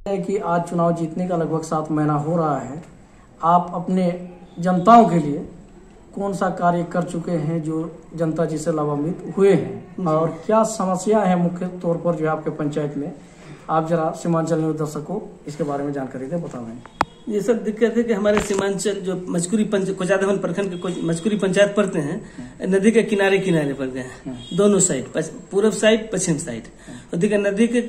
है कि आज चुनाव जीतने का लगभग 7 महीना हो रहा है। आप अपने जनताओं के लिए कौन सा कार्य कर चुके हैं जो जनता जी से लाभान्वित हुए हैं, और क्या समस्या है मुख्य तौर पर जो है आपके पंचायत में? आप जरा सीमांचल न्यूज दर्शकों को इसके बारे में जानकारी दें, बताएं। ये सब दिक्कत है कि हमारे सीमांचल जो मचकुरी कोचाधावन प्रखंड के मचकुरी पंचायत पड़ते हैं, नदी के किनारे किनारे पड़ते हैं, दोनों साइड, पूर्व साइड पश्चिम साइड। और देखिए नदी के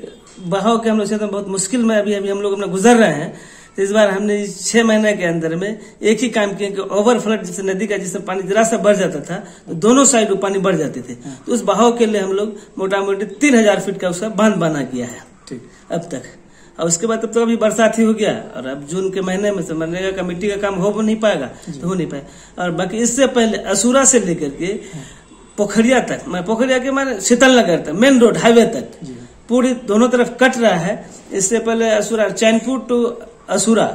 बहाव के हम लोग क्षेत्र में बहुत मुश्किल में अभी हम लोग अपना गुजर रहे हैं। तो इस बार हमने 6 महीने के अंदर में एक ही काम किया कि ओवर फ्लड, जैसे नदी का जिसमें पानी जरा सा बढ़ जाता था तो दोनों साइड वो पानी बढ़ जाते थे, तो उस बहाव के लिए हम लोग मोटा मोटी 3000 फीट का उसका बांध बना किया है अब तक। और उसके बाद तब तो अभी बरसात ही हो गया, और अब जून के महीने में से मनरेगा कमेटी का काम हो नहीं पाएगा, तो हो नहीं पाएगा। और बाकी इससे पहले असुरा से लेकर के पोखरिया तक, पोखरिया के माने शीतलनगर तक, मेन रोड हाईवे तक पूरी दोनों तरफ कट रहा है। इससे पहले असुरा चैनपुर टू असुरा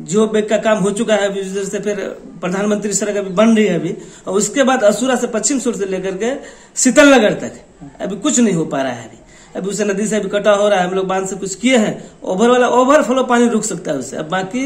जो बेग का काम हो चुका है अभी, से फिर प्रधानमंत्री सड़क अभी बन रही है अभी, और उसके बाद असुरा से पश्चिम सुर से लेकर के शीतलनगर तक अभी कुछ नहीं हो पा रहा है। अभी उसे नदी से अभी कटा हो रहा है, हम लोग बांध से कुछ किए हैं, ओवरफ्लो पानी रुक सकता है उससे, अब बाकी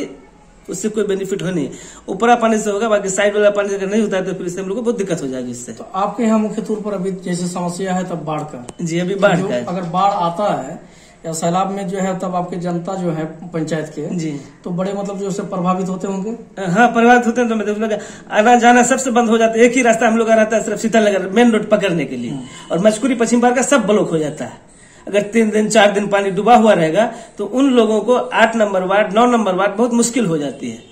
उससे कोई बेनिफिट हो नहीं। ऊपरा पानी से होगा, बाकी साइड वाला पानी अगर नहीं होता है तो फिर इससे हम लोग को बहुत दिक्कत हो जाएगी इससे। तो आपके यहाँ मुख्य तौर पर अभी जैसे समस्या है तब बाढ़ का? जी, अभी बाढ़ का है। अगर बाढ़ आता है या सैलाब में जो है तब आपके जनता जो है पंचायत के जी तो बड़े मतलब जो उससे प्रभावित होते होंगे? हाँ, प्रभावित होते हैं। तो मतलब आना जाना सबसे बंद हो जाता है। एक ही रास्ता हम लोग का रहता है सिर्फ शीतलनगर मेन रोड पकड़ने के लिए, और मचकुरी पश्चिम पार का सब ब्लॉक हो जाता है। अगर 3 दिन 4 दिन पानी डूबा हुआ रहेगा तो उन लोगों को 8 नंबर वार्ड 9 नंबर वार्ड बहुत मुश्किल हो जाती है।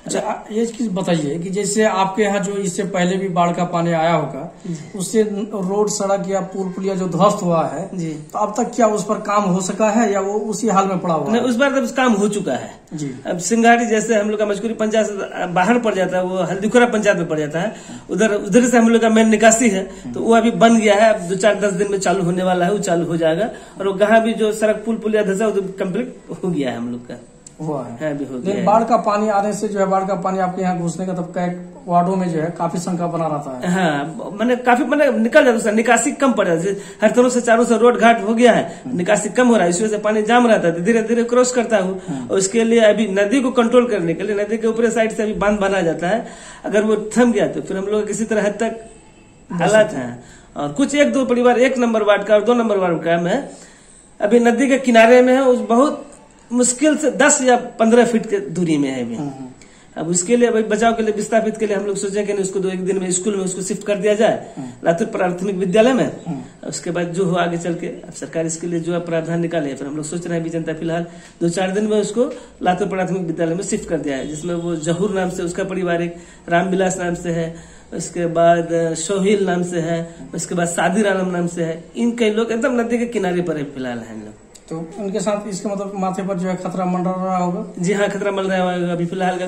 अच्छा, ये चीज बताइए कि जैसे आपके यहाँ जो इससे पहले भी बाढ़ का पानी आया होगा, उससे रोड सड़क या पुल पुलिया जो ध्वस्त हुआ है जी, तो अब तक क्या उस पर काम हो सका है या वो उसी हाल में पड़ा हुआ है? उस बार तब काम हो चुका है जी। अब सिंगाड़ी जैसे हम लोग का मचकुरी पंचायत से बाहर पड़ जाता है, वो हल्दीखुरा पंचायत में पड़ जाता है, उधर से हम लोग का मेन निकासी है, तो वो अभी बन गया है। अब 2-4-10 दिन में चालू होने वाला है, वो चालू हो जाएगा। और वो कहाँ भी जो सड़क पुल पुलिया धसा वो कम्प्लीट हो गया है हम लोग का, हुआ है। भी हो गया। बाढ़ का पानी आने से जो है, बाढ़ का पानी आपके यहाँ घुसने का तब कई वार्डों में जो है काफी शंका बना रहता है। हाँ, मैंने काफी निकल जाता है, निकासी कम पड़ जाती है। हर तरह से चारों से रोड घाट हो गया है, निकासी कम हो रहा है, इस वजह से पानी जाम रहता है, धीरे धीरे क्रॉस करता हूँ। और उसके लिए अभी नदी को कंट्रोल करने के लिए नदी के ऊपरी साइड से अभी बांध बना जाता है। अगर वो थम गया तो फिर हम लोग किसी तरह तक हालात है। और कुछ 1-2 परिवार 1 नंबर वार्ड का और 2 नंबर वार्ड का में अभी नदी के किनारे में है, उस बहुत मुश्किल से 10 या 15 फीट के दूरी में है अभी। अब उसके लिए अभी बचाव के लिए विस्थापित के लिए हम लोग सोचे कि उसको 2-1 दिन में स्कूल में उसको शिफ्ट कर दिया जाए, लातूर प्राथमिक विद्यालय में। उसके बाद जो हो आगे चल के अब सरकार इसके लिए जो है प्रावधान निकाले, फिर हम लोग सोच रहे हैं अभी जनता फिलहाल 2-4 दिन में उसको लातूर प्राथमिक विद्यालय में शिफ्ट कर दिया है, जिसमें वो जहूर नाम से उसका परिवार, एक रामविलास नाम से है, उसके बाद सोहिल नाम से है, उसके बाद सादिर आलम नाम से है। इन कई लोग एकदम नदी के किनारे पर फिलहाल है लोग। तो उनके साथ इसके मतलब माथे पर जो है खतरा मंडरा रहा होगा? जी हाँ, खतरा मंडरा रहा होगा। अभी फिलहाल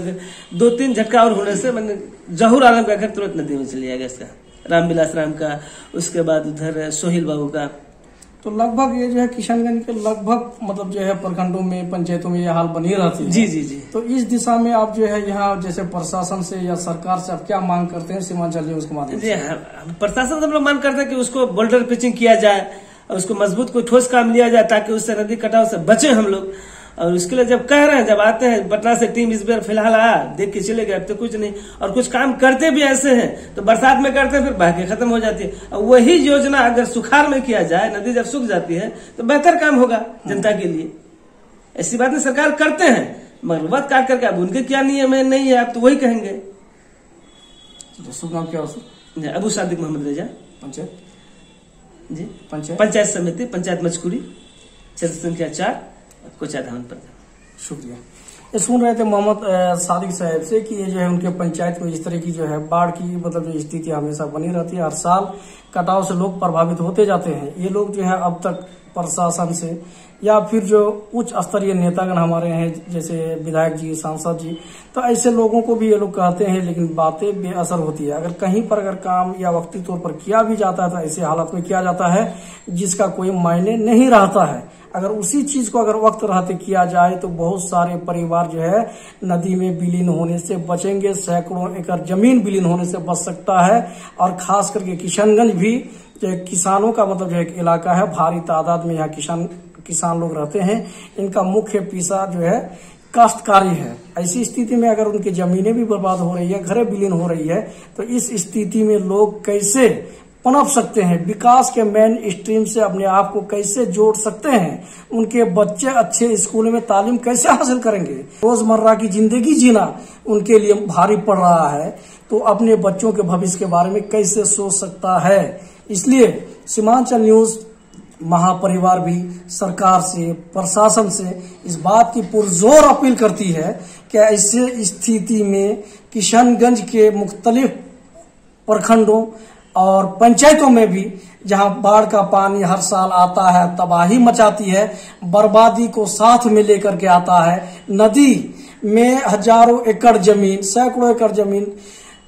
2-3 झटका और होने से मैंने जहूर आलम का घर तुरंत नदी में चलिए गया, इसका रामविलास राम का, उसके बाद उधर सोहिल बाबू का। तो लगभग ये जो है किशनगंज के लगभग मतलब जो है प्रखंडों में पंचायतों में ये हाल बनी रहती है। जी जी जी। तो इस दिशा में आप जो है यहाँ जैसे प्रशासन से या सरकार से आप क्या मांग करते हैं सीमांचल न्यूज के माध्यम से? प्रशासन से हम लोग मांग करते हैं कि उसको बोल्डर पिचिंग किया जाए और उसको मजबूत कोई ठोस काम लिया जाए ताकि उससे नदी कटाव से बचे हम लोग। और उसके लिए जब कह रहे हैं, जब आते हैं पटना से टीम इस बार फिलहाल आया, देख के चले गए, अब तो कुछ नहीं। और कुछ काम करते भी ऐसे हैं तो बरसात में करते हैं, फिर बह खत्म हो जाती है। और वही योजना अगर सुखाड़ में किया जाए, नदी जब सूख जाती है तो बेहतर काम होगा जनता के लिए। ऐसी बातें सरकार करते हैं, मगर बात काट करके अब उनके क्या नियम है नहीं है, आप तो वही कहेंगे। शुभ नाम क्या हो? अबू सादिक मोहम्मद रेजा, पंचायत जी, पंचायत समिति पंचायत मचकुरी, क्षेत्र संख्या 4, कोचाधावन पर। शुक्रिया। ये सुन रहे थे मोहम्मद सादिक साहब से कि ये जो है उनके पंचायत में इस तरह की जो है बाढ़ की मतलब जो स्थिति हमेशा बनी रहती है, हर साल कटाव से लोग प्रभावित होते जाते हैं। ये लोग जो है अब तक प्रशासन से या फिर जो उच्च स्तरीय नेतागण हमारे हैं जैसे विधायक जी, सांसद जी, तो ऐसे लोगों को भी ये लोग कहते हैं, लेकिन बातें बेअसर होती है। अगर कहीं पर अगर काम या वक्ती तौर पर किया भी जाता है तो ऐसे हालत में किया जाता है जिसका कोई मायने नहीं रहता है। अगर उसी चीज को अगर वक्त रहते किया जाए तो बहुत सारे परिवार जो है नदी में विलीन होने से बचेंगे, सैकड़ों एकड़ जमीन विलीन होने से बच सकता है। और खास करके किशनगंज भी किसानों का मतलब जो है इलाका है, भारी तादाद में यहाँ किसान लोग रहते हैं, इनका मुख्य पेशा जो है काश्तकारी है। ऐसी स्थिति में अगर उनकी जमीनें भी बर्बाद हो रही है, घरें विलीन हो रही है, तो इस स्थिति में लोग कैसे पनप सकते हैं, विकास के मेन स्ट्रीम से अपने आप को कैसे जोड़ सकते हैं, उनके बच्चे अच्छे स्कूल में तालीम कैसे हासिल करेंगे, रोजमर्रा की जिंदगी जीना उनके लिए भारी पड़ रहा है, तो अपने बच्चों के भविष्य के बारे में कैसे सोच सकता है। इसलिए सीमांचल न्यूज महापरिवार भी सरकार से, प्रशासन से इस बात की पुरजोर अपील करती है कि ऐसे स्थिति में किशनगंज के मुख्तलिफ प्रखंडों और पंचायतों में भी जहां बाढ़ का पानी हर साल आता है, तबाही मचाती है, बर्बादी को साथ में लेकर के आता है, नदी में हजारों एकड़ जमीन, सैकड़ों एकड़ जमीन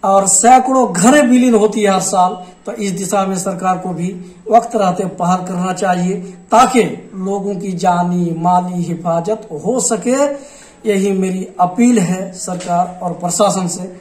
और सैकड़ों घरें विलीन होती है हर साल, तो इस दिशा में सरकार को भी वक्त रहते पहल करना चाहिए ताकि लोगों की जानी माली हिफाजत हो सके। यही मेरी अपील है सरकार और प्रशासन से।